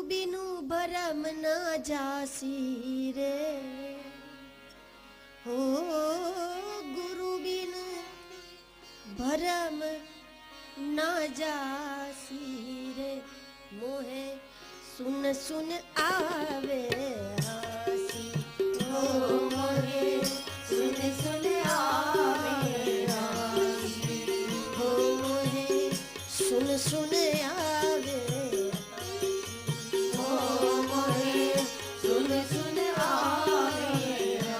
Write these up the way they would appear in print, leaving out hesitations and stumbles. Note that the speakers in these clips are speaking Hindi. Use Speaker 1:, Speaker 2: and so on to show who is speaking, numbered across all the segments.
Speaker 1: बिनु भरम ना जासी रे, हो गुरु बिनु भरम ना जासी रे, मोहे सुन सुन आवे हासी, हो मोहे सुन सुन आवे हासी, हो मोहे सुन सुन आवे, हो मोहे सुन सुन आवे,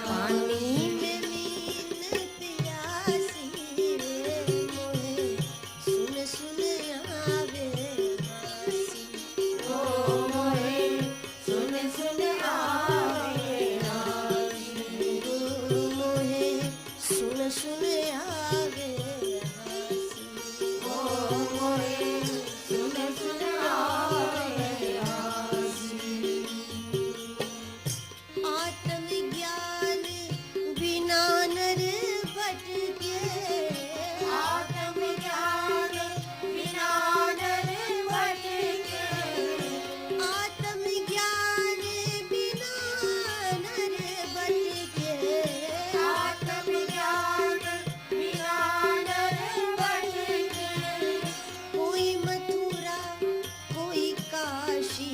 Speaker 1: पानी में मीन प्यासी रे, मोहे सुन सुन आवे हासी, हो मोहे सुन सुन आवे हासी, हो मोहे सुन सुन आवे हासी, हो मोहे सुन सुन आवे हासी। आत्मज्ञान बिना नर भटके, आत्मज्ञान बिना नर भटके, आत्मज्ञान बिना नर भटके, आत्मज्ञान बिना नर भटके, कोई मथुरा कोई काशी